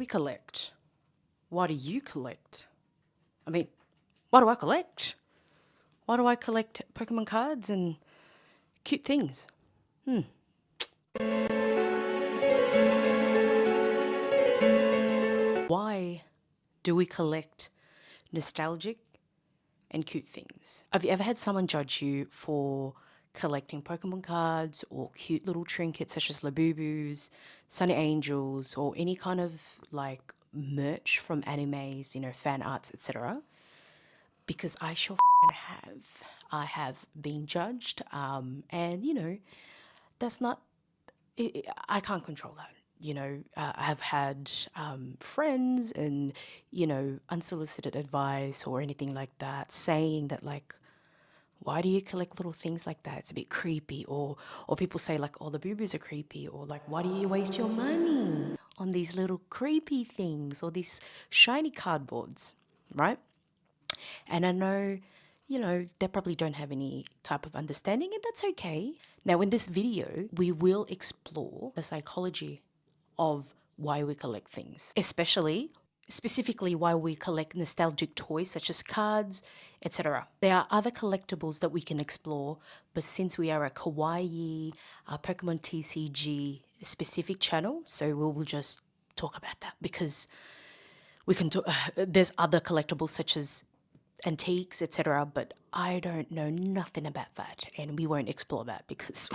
collect? Why do you collect? I mean, why do I collect? Why do I collect Pokemon cards and cute things? Why do we collect nostalgic and cute things? Have you ever had someone judge you for collecting Pokemon cards or cute little trinkets such as labubus, Sunny Angels, or any kind of like merch from animes, fan arts, etc.? Because I sure have. I have been judged, and that's not. I can't control that. I have had friends and unsolicited advice or anything like that saying that like, why do you collect little things like that? It's a bit creepy. Or people say like, oh, the boobies are creepy, or like, why do you waste your money on these little creepy things or these shiny cardboards, right? And I know, they probably don't have any type of understanding, and that's okay. Now, in this video, we will explore the psychology of why we collect things, specifically why we collect nostalgic toys such as cards, etc. There are other collectibles that we can explore, but since we are a kawaii, Pokemon TCG specific channel, so we will just talk about that because we can talk, there's other collectibles such as antiques, etc., but I don't know nothing about that, and we won't explore that because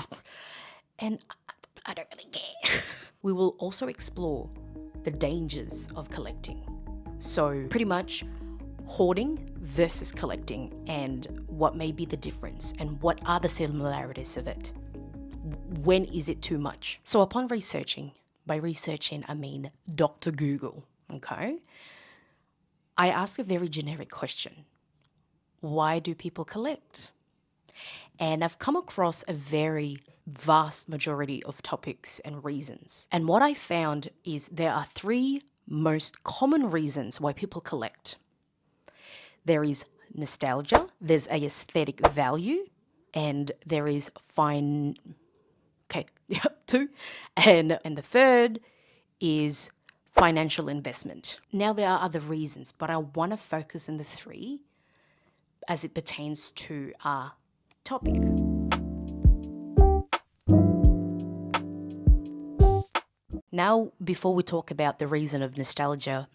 and I don't really care. We will also explore the dangers of collecting. So pretty much hoarding versus collecting and what may be the difference and what are the similarities of it. When is it too much? So upon researching, by researching I mean Dr. Google, okay? I asked a very generic question. Why do people collect? And I've come across a very vast majority of topics and reasons. And what I found is there are three most common reasons why people collect. There is nostalgia, there's a aesthetic value, and there is two. And the third is financial investment. Now there are other reasons, but I want to focus on the three as it pertains to our topic. Now, before we talk about the reason of nostalgia,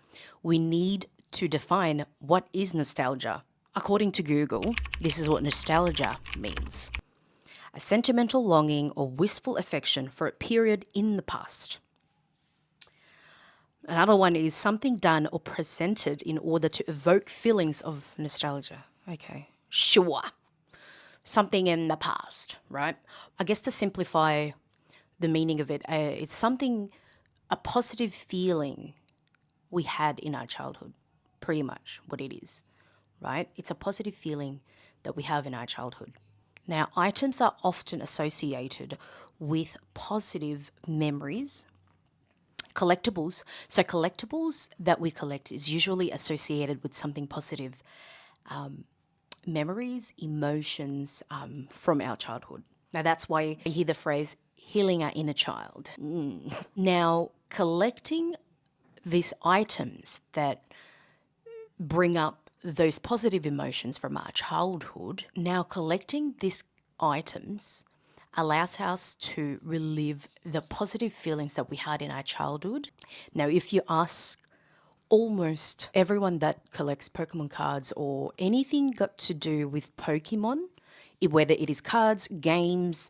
we need to define what is nostalgia. According to Google, this is what nostalgia means: a sentimental longing or wistful affection for a period in the past. Another one is something done or presented in order to evoke feelings of nostalgia. Okay, sure. Something in the past, right? I guess to simplify the meaning of it, it's something, a positive feeling we had in our childhood, pretty much what it is, right? It's a positive feeling that we have in our childhood. Now, items are often associated with positive memories. Collectibles that we collect is usually associated with something positive, memories, emotions from our childhood. Now, that's why I hear the phrase healing our inner child. Now, collecting these items that bring up those positive emotions from our childhood, now collecting these items allows us to relive the positive feelings that we had in our childhood. Now, if you ask almost everyone that collects Pokemon cards or anything got to do with Pokemon, whether it is cards, games,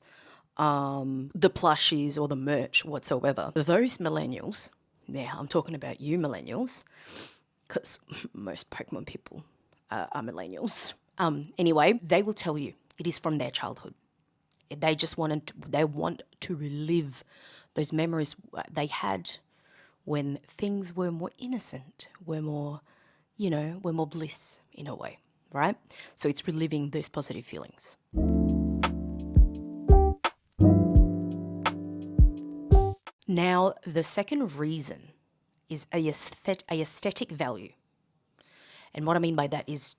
the plushies or the merch whatsoever, those millennials, now I'm talking about you millennials, because most Pokemon people are millennials. Anyway, they will tell you it is from their childhood. They want to relive those memories they had when things were more innocent, were more bliss in a way, right? So it's reliving those positive feelings. Now, the second reason is a aesthetic value. And what I mean by that is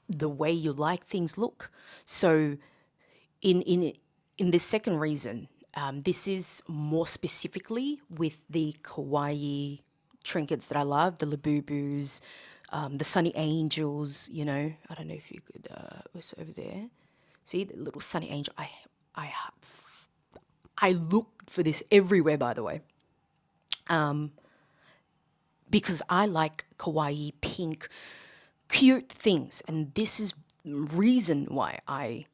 the way you like things look. So in this second reason, this is more specifically with the kawaii trinkets that I love, the labubus, the sunny angels, you know. I don't know if you could, what's over there? See the little sunny angel? I, I looked for this everywhere, by the way, because I like kawaii, pink, cute things. And this is reason why I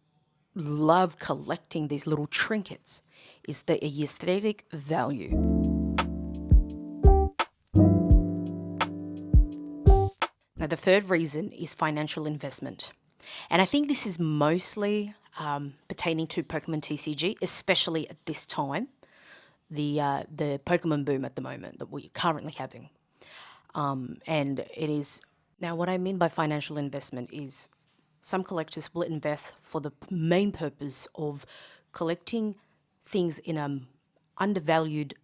love collecting these little trinkets, is the aesthetic value. Now, the third reason is financial investment. And I think this is mostly pertaining to Pokemon TCG, especially at this time, the Pokemon boom at the moment that we're currently having. And it is, now what I mean by financial investment is some collectors will invest for the main purpose of collecting things in undervalued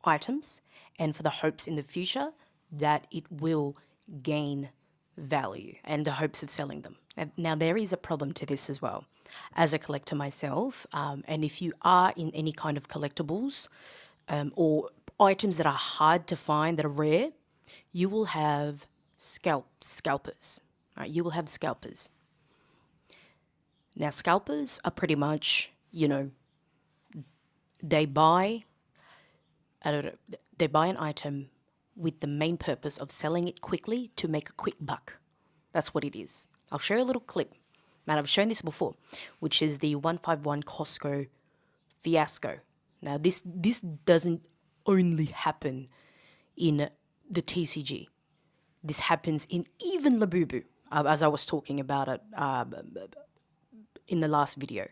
items and for the hopes in the future that it will gain value and the hopes of selling them. And now, there is a problem to this as well. As a collector myself, and if you are in any kind of collectibles or items that are hard to find, that are rare, you will have scalpers. Right? You will have scalpers. Now, scalpers are pretty much, you know, they buy they buy an item with the main purpose of selling it quickly to make a quick buck. That's what it is. I'll show you a little clip. Man, I've shown this before, which is the 151 Costco fiasco. Now, this doesn't only happen in the TCG. This happens in even Labubu, as I was talking about it in the last video.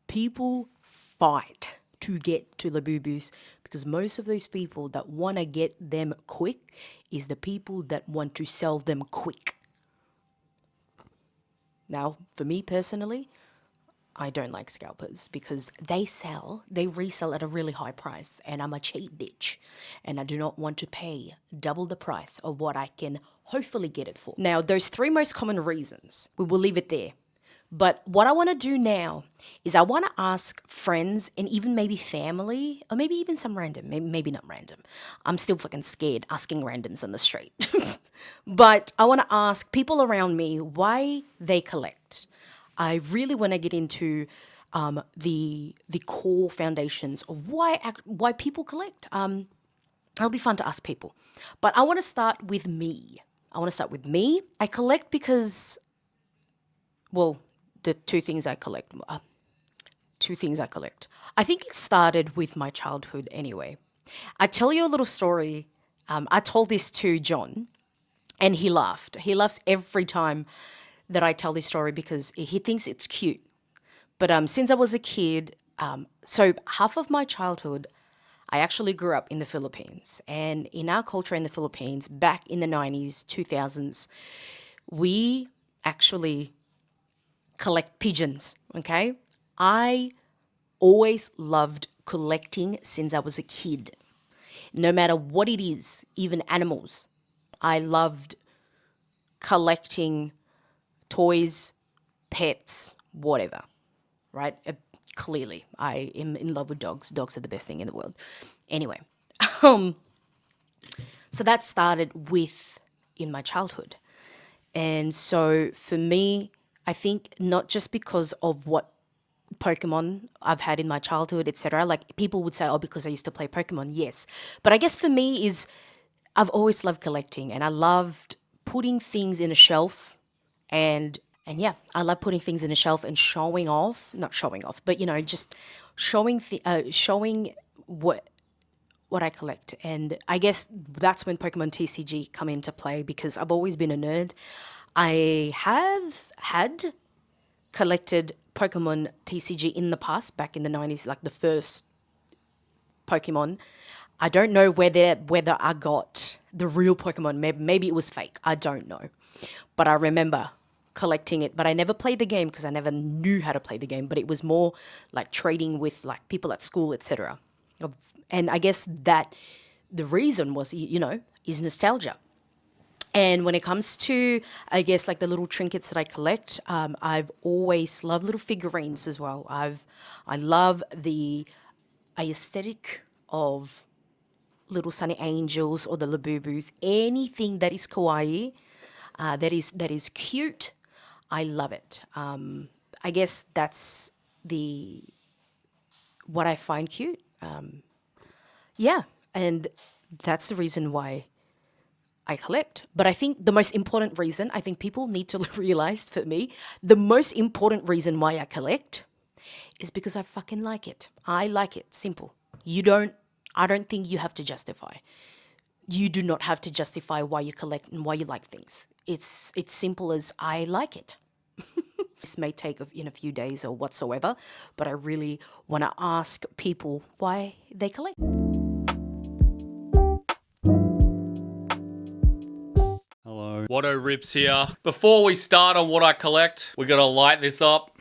People fight to get to Labubus because most of those people that want to get them quick is the people that want to sell them quick. Now, for me personally, I don't like scalpers because they resell at a really high price, and I'm a cheap bitch and I do not want to pay double the price of what I can hopefully get it for. Now, those three most common reasons, we will leave it there. But what I want to do now is I want to ask friends and even maybe family, or maybe even some random, maybe not random. I'm still fucking scared asking randoms on the street. But I want to ask people around me why they collect. I really want to get into the core foundations of why people collect. It'll be fun to ask people. But I want to start with me. I collect because, well, the two things I collect. I think it started with my childhood anyway. I tell you a little story. I told this to John, and he laughed. He laughs every time that I tell this story because he thinks it's cute. But since I was a kid, so half of my childhood, I actually grew up in the Philippines. And in our culture in the Philippines, back in the 90s, 2000s, we actually collect pigeons, okay? I always loved collecting since I was a kid. No matter what it is, even animals. I loved collecting toys, pets, whatever, right? Clearly, I am in love with dogs. Dogs are the best thing in the world. Anyway, so that started with in my childhood. And so for me, I think not just because of what Pokemon I've had in my childhood, etc. Like people would say, oh, because I used to play Pokemon. Yes. But I guess for me is I've always loved collecting and I loved putting things in a shelf and yeah, I love putting things in a shelf and showing off, not showing off, but you know, just showing what I collect. And I guess that's when Pokemon TCG come into play because I've always been a nerd. I have had collected Pokemon TCG in the past, back in the 90s, like the first Pokemon. I don't know whether I got the real Pokemon. Maybe it was fake. I don't know. But I remember collecting it. But I never played the game because I never knew how to play the game. But it was more like trading with like people at school, etc. And I guess that the reason was, you know, is nostalgia. And when it comes to, I guess, like the little trinkets that I collect, I've always loved little figurines as well. I love the aesthetic of little sunny angels or the labubus, anything that is kawaii, that is cute, I love it. I guess that's the what I find cute. Yeah, and that's the reason why I collect. But I think the most important reason, I think people need to realize for me, the most important reason why I collect is because I fucking like it. I like it. Simple. I don't think you have to justify. You do not have to justify why you collect and why you like things. It's simple as I like it. This may take in a few days or whatsoever, but I really want to ask people why they collect. Hello. Watto Rips here. Before we start on what I collect, we gotta light this up.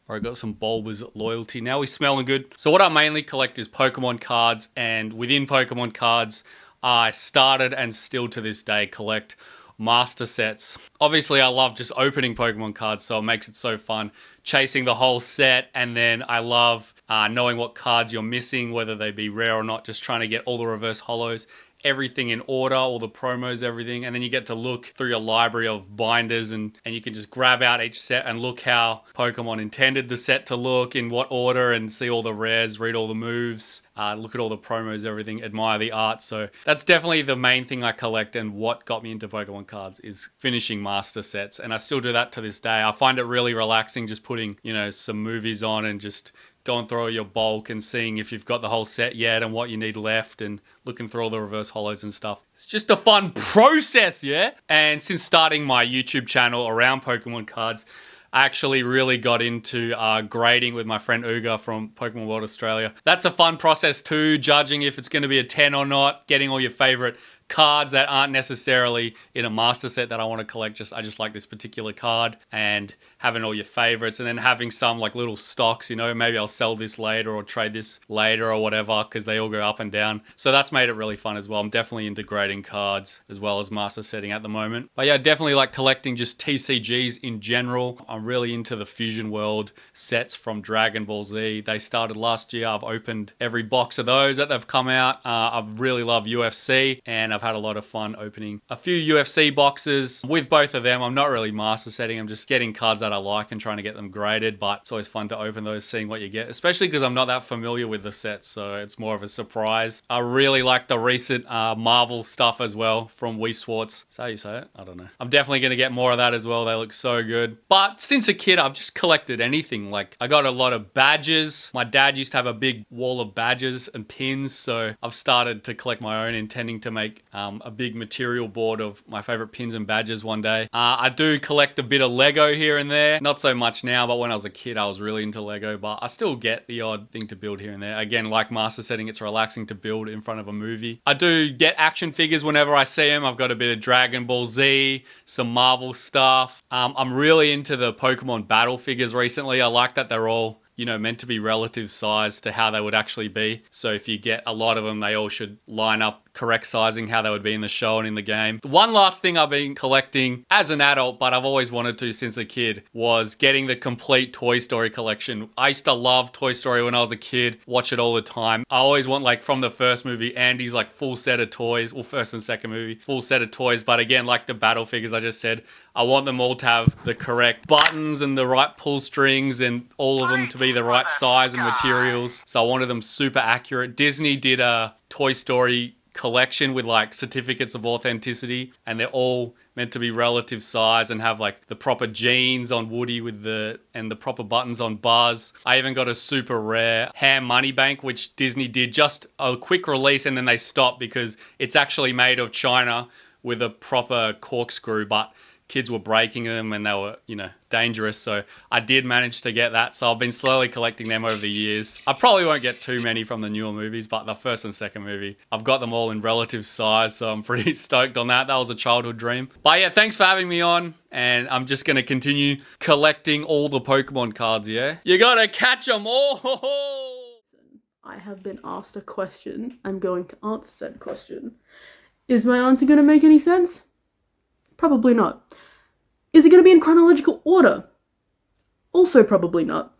I got some Bulbers loyalty. Now we're smelling good. So what I mainly collect is Pokemon cards, and within Pokemon cards, I started and still to this day collect master sets. Obviously, I love just opening Pokemon cards, so it makes it so fun chasing the whole set, and then I love knowing what cards you're missing, whether they be rare or not, just trying to get all the reverse holos, everything in order, all the promos, everything, and then you get to look through your library of binders and you can just grab out each set and look how Pokemon intended the set to look, in what order, and see all the rares, read all the moves, look at all the promos, everything, admire the art. So that's definitely the main thing I collect, and what got me into Pokemon cards is finishing master sets, and I still do that to this day. I find it really relaxing just putting, some movies on and just going through your bulk and seeing if you've got the whole set yet and what you need left, and looking through all the reverse holos and stuff. It's just a fun process, yeah? And since starting my YouTube channel around Pokemon cards, I actually really got into grading with my friend Uga from Pokemon World Australia. That's a fun process too, judging if it's going to be a 10 or not, getting all your favorite cards that aren't necessarily in a master set that I want to collect. I just like this particular card, and having all your favorites, and then having some like little stocks, maybe I'll sell this later or trade this later or whatever, because they all go up and down. So that's made it really fun as well. I'm definitely into grading cards as well as master setting at the moment. But yeah, definitely like collecting just TCGs in general. I'm really into the Fusion World sets from Dragon Ball Z. They started last year. I've opened every box of those that they've come out. I really love UFC, and I've had a lot of fun opening a few UFC boxes with both of them. I'm not really master setting. I'm just getting cards that I like and trying to get them graded, but it's always fun to open those, seeing what you get, especially because I'm not that familiar with the sets, so it's more of a surprise. I really like the recent Marvel stuff as well from Wii Swartz. Is that how you say it? I don't know. I'm definitely going to get more of that as well. They look so good. But since a kid, I've just collected anything. Like, I got a lot of badges. My dad used to have a big wall of badges and pins, so I've started to collect my own, intending to make a big material board of my favorite pins and badges one day. I do collect a bit of Lego here and there. Not so much now, but when I was a kid, I was really into Lego, but I still get the odd thing to build here and there. Again, like master setting, it's relaxing to build in front of a movie. I do get action figures whenever I see them. I've got a bit of Dragon Ball Z, some Marvel stuff. I'm really into the Pokemon battle figures recently. I like that they're all meant to be relative size to how they would actually be. So if you get a lot of them, they all should line up correct sizing, how they would be in the show and in the game. One last thing I've been collecting as an adult, but I've always wanted to since a kid, was getting the complete Toy Story collection. I used to love Toy Story when I was a kid, watch it all the time. I always want, like, from the first movie, Andy's like full set of toys, well, first and second movie, full set of toys. But again, like the battle figures I just said, I want them all to have the correct buttons and the right pull strings, and all of them to be the right size and materials. So I wanted them super accurate. Disney did a Toy Story collection with like certificates of authenticity, and they're all meant to be relative size and have like the proper jeans on Woody and the proper buttons on Buzz. I even got a super rare Ham Money Bank, which Disney did just a quick release and then they stopped because it's actually made of China with a proper corkscrew, but kids were breaking them and they were, dangerous. So I did manage to get that. So I've been slowly collecting them over the years. I probably won't get too many from the newer movies, but the first and second movie, I've got them all in relative size. So I'm pretty stoked on that. That was a childhood dream. But yeah, thanks for having me on. And I'm just going to continue collecting all the Pokemon cards, yeah? You got to catch them all! I have been asked a question. I'm going to answer said question. Is my answer going to make any sense? Probably not. Is it going to be in chronological order? Also probably not.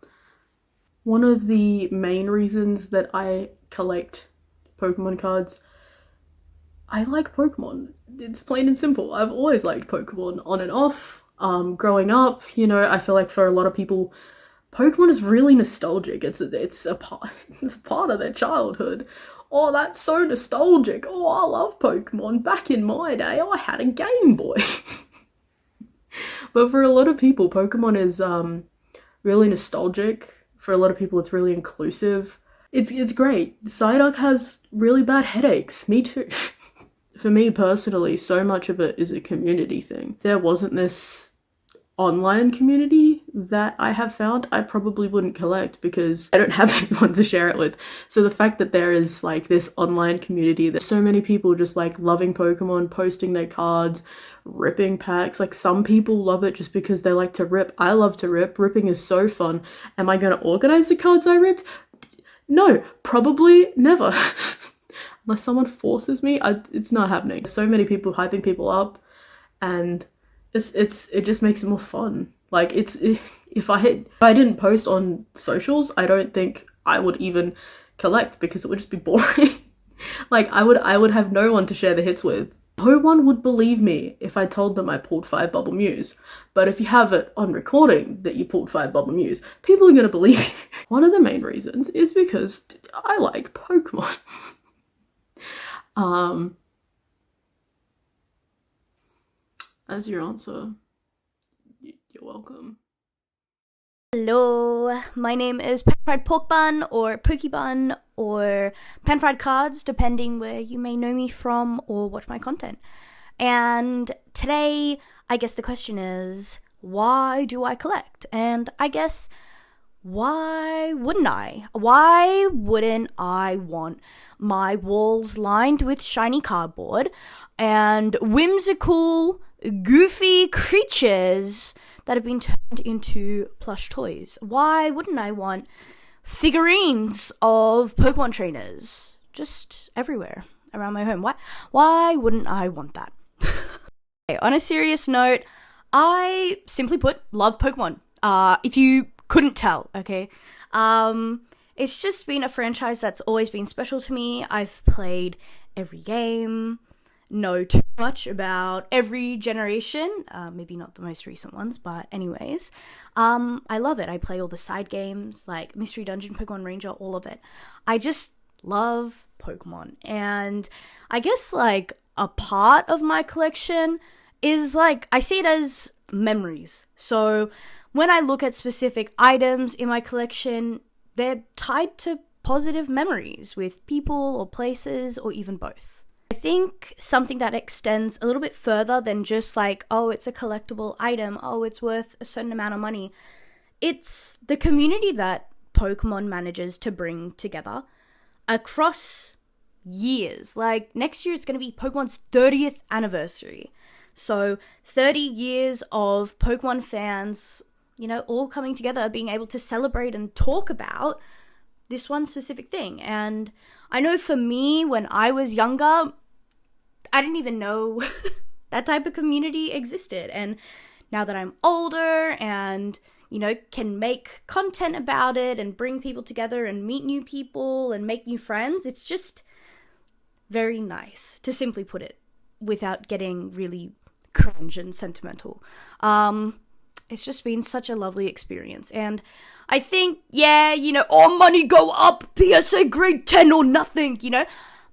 One of the main reasons that I collect Pokemon cards. I like Pokemon. It's plain and simple. I've always liked Pokemon on and off. Growing up, I feel like for a lot of people, Pokemon is really nostalgic. It's a part it's a part of their childhood. Oh, that's so nostalgic. Oh, I love Pokemon. Back in my day, I had a Game Boy. But for a lot of people, Pokemon is really nostalgic. For a lot of people, it's really inclusive. It's great. Psyduck has really bad headaches. Me too. For me personally, so much of it is a community thing. If there wasn't this online community that I have found, I probably wouldn't collect because I don't have anyone to share it with. So the fact that there is like this online community, that so many people just like loving Pokemon, posting their cards, ripping packs. Like some people love it just because they like to rip. I love to rip. Ripping is so fun. Am I going to organize the cards I ripped? No, probably never. Unless someone forces me, it's not happening. So many people hyping people up, and it just makes it more fun. Like if I didn't post on socials, I don't think I would even collect because it would just be boring. Like I would have no one to share the hits with. No one would believe me if I told them I pulled 5 Bubble Mews. But if you have it on recording that you pulled 5 Bubble Mews, people are gonna believe you. One of the main reasons is because I like Pokemon. As your answer, you're welcome. Hello, my name is Pan-Fried Pork Bun or Poki Bun or Pan-Fried Cards, depending where you may know me from or watch my content. And today, I guess the question is, why do I collect? And I guess, why wouldn't I? Why wouldn't I want my walls lined with shiny cardboard and whimsical, goofy creatures that have been turned into plush toys? Why wouldn't I want figurines of Pokemon trainers just everywhere around my home? Why wouldn't I want that? Okay, on a serious note, I simply put love Pokemon. If you couldn't tell, okay? It's just been a franchise that's always been special to me. I've played every game, know too much about every generation, maybe not the most recent ones, but anyways, I love it. I play all the side games like Mystery Dungeon, Pokemon Ranger, all of it. I just love Pokemon, and I guess like a part of my collection is like, I see it as memories. So when I look at specific items in my collection, they're tied to positive memories with people or places or even both. I think something that extends a little bit further than just like, oh, it's a collectible item, oh, it's worth a certain amount of money. It's the community that Pokemon manages to bring together across years. Like next year it's going to be Pokemon's 30th anniversary. So 30 years of Pokemon fans, all coming together, being able to celebrate and talk about this one specific thing. And I know for me, when I was younger, I didn't even know that type of community existed. And now that I'm older and, can make content about it and bring people together and meet new people and make new friends, it's just very nice, to simply put it, without getting really cringe and sentimental. It's just been such a lovely experience. And I think, all money go up, PSA grade 10 or nothing,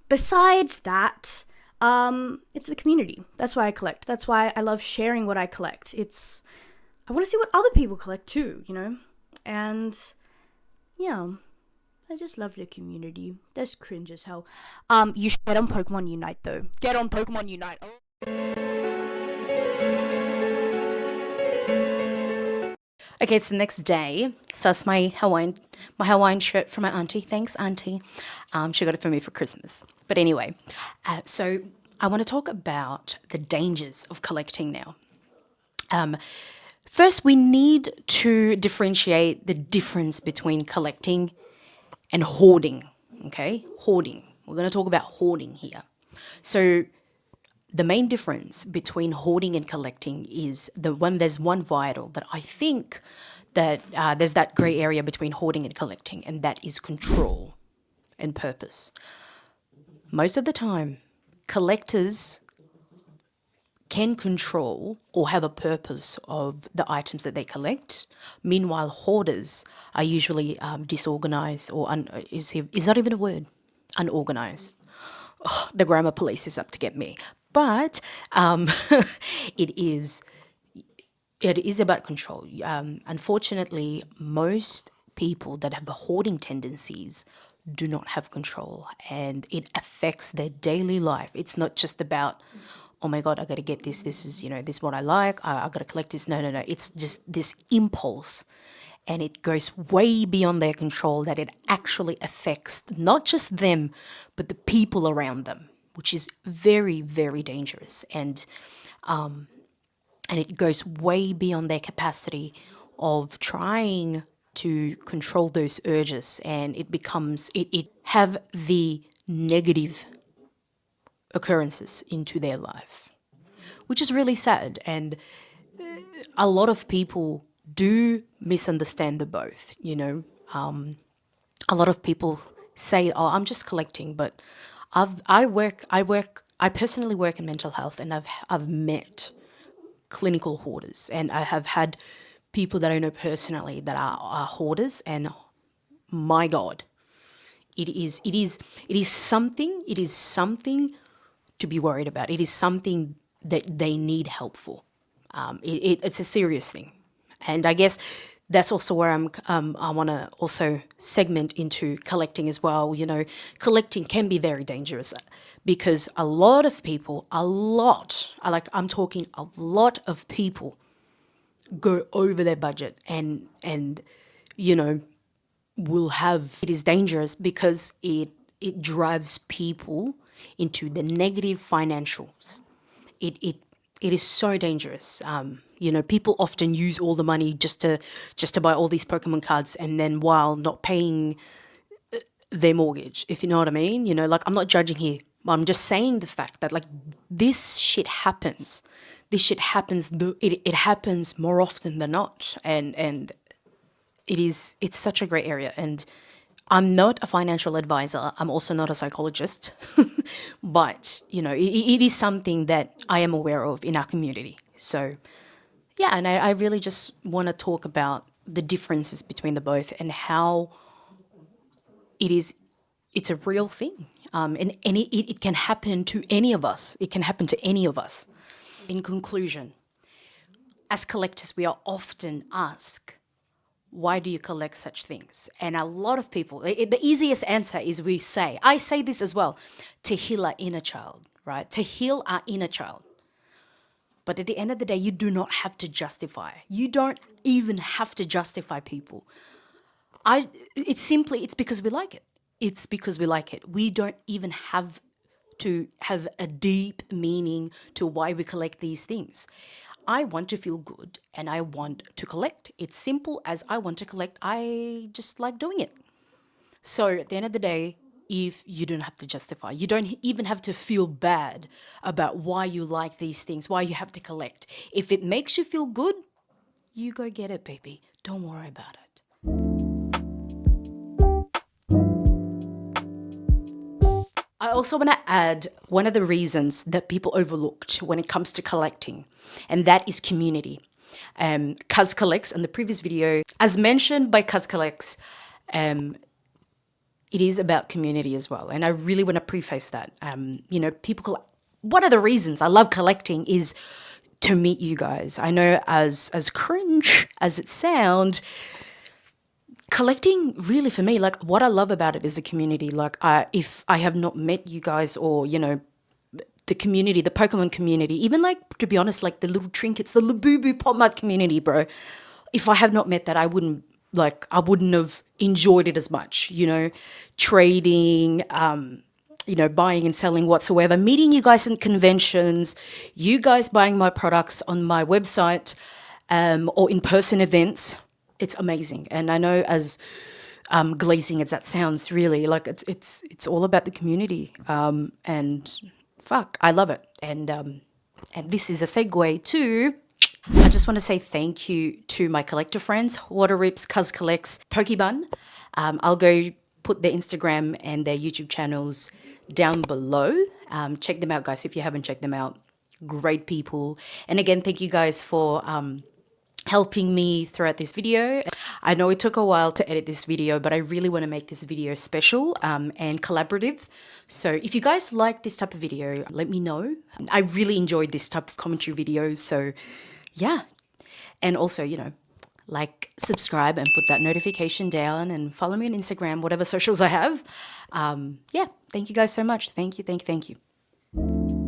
Besides that, it's the community. That's why I collect. That's why I love sharing what I collect. I want to see what other people collect too, And, yeah, I just love the community. That's cringe as hell. You should get on Pokemon Unite though. Get on Pokemon Unite. Okay, it's the next day. So that's my Hawaiian shirt from my auntie. Thanks, auntie. She got it for me for Christmas. But anyway, so I want to talk about the dangers of collecting now. First, we need to differentiate the difference between collecting and hoarding. Okay, hoarding. We're going to talk about hoarding here. So the main difference between hoarding and collecting is there's one vital that I think that there's that gray area between hoarding and collecting, and that is control and purpose. most of the time, collectors can control or have a purpose of the items that they collect. Meanwhile, hoarders are usually disorganized or is that even a word? Unorganized. Oh, the grammar police is up to get me. But it is it is about control. Unfortunately, most people that have hoarding tendencies do not have control, and it affects their daily life. It's not just about, oh my God, I got to get this. This is, this is what I like. I got to collect this. No, no, no. It's just this impulse, and it goes way beyond their control that it actually affects not just them, but the people around them, which is very, very dangerous. And it goes way beyond their capacity of trying to control those urges, and it have the negative occurrences into their life, which is really sad. And a lot of people do misunderstand the both. A lot of people say, oh, I'm just collecting, but I personally work in mental health, and I've met clinical hoarders, and I have had people that I know personally that are hoarders, and my God, it is something to be worried about. It is something that they need help for. It's a serious thing, and I guess that's also where I want to also segment into collecting as well. Collecting can be very dangerous because a lot of people, I'm talking a lot of people, go over their budget, and will have. It is dangerous because it drives people into the negative financials. It is so dangerous. People often use all the money just to buy all these Pokemon cards, and then while not paying their mortgage, if you know what I mean. I'm not judging here. I'm just saying the fact that this shit happens. This shit happens. It happens more often than not, and it's such a great area. And I'm not a financial advisor. I'm also not a psychologist, but it is something that I am aware of in our community. So, yeah, and I really just want to talk about the differences between the both and how it's a real thing. And it can happen to any of us. It can happen to any of us. In conclusion, as collectors, we are often asked, why do you collect such things? And a lot of people, the easiest answer is I say this as well, to heal our inner child, right? To heal our inner child. But at the end of the day, you do not have to justify. You don't even have to justify people. It's because we like it. It's because we like it. We don't even have to have a deep meaning to why we collect these things. I want to feel good and I want to collect. It's simple as I want to collect. I just like doing it. So at the end of the day, if you don't have to justify, you don't even have to feel bad about why you like these things, why you have to collect. If it makes you feel good, you go get it, baby. Don't worry about it. I also want to add one of the reasons that people overlooked when it comes to collecting, and that is community. Cuz Collects in the previous video, as mentioned by Cuz Collects, it is about community as well. And I really want to preface that. One of the reasons I love collecting is to meet you guys. I know as cringe as it sounds, collecting really for me, what I love about it is the community. If I have not met you guys or, the community, the Pokemon community, even to be honest, the little trinkets, the labubu popmart community, bro. If I have not met that, I wouldn't have enjoyed it as much, trading, buying and selling whatsoever, meeting you guys in conventions, you guys buying my products on my website, or in-person events. It's amazing. And I know as glazing as that sounds, really, it's all about the community. And fuck, I love it. And this is a segue to, I just want to say thank you to my collector friends, Watto Rips, Cuz Collects, Poki Bun. I'll go put their Instagram and their YouTube channels down below. Check them out, guys, if you haven't checked them out. Great people. And again, thank you guys for helping me throughout this video. I know it took a while to edit this video, but I really want to make this video special and collaborative. So if you guys like this type of video, let me know. I really enjoyed this type of commentary videos. So yeah. And also, you know, like, subscribe and put that notification down and follow me on Instagram, whatever socials I have. Yeah, thank you guys so much. Thank you.